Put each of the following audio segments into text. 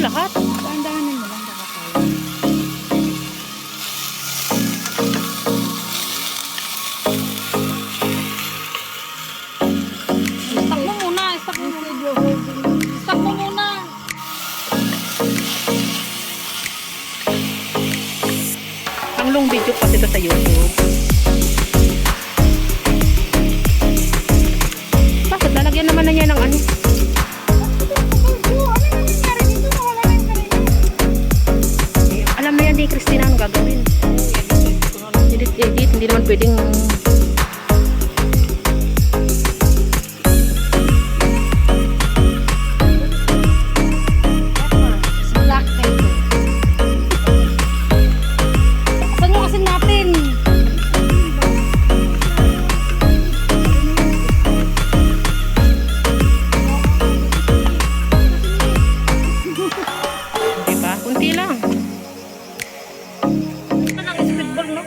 lahat. Dahan-dahanin mo lang baka kaya. Stop mo muna. Stop mo muna. Stop mo muna. Ang long video kasi ito sa YouTube. Bakit? Lalagyan naman na niya ng ano? Alam na yan ni Christina ang gagawin. Edit, hindi naman pwedeng Black paper. Saan yung asin natin? diba? Kunti lang. Ito lang speedball, no?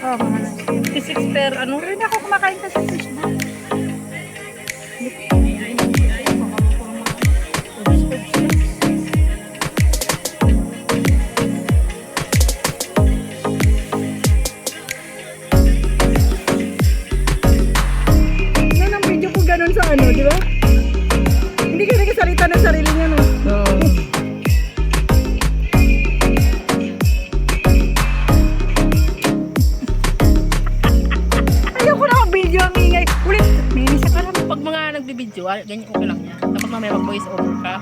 Oh, mahal. 56 per ano? Pero hindi ako kumakain kasi fish na. Yan ang video ko ganun sa ano, di ba? Hindi ka nagkasalita ng sarili niya, no? Oo. Ayoko na mag-video ang ingay. Ulit. Minis ka lang. Pag mga nagbibideo, ganyan okay lang yan. Tapos mamaya mag-voice over ka.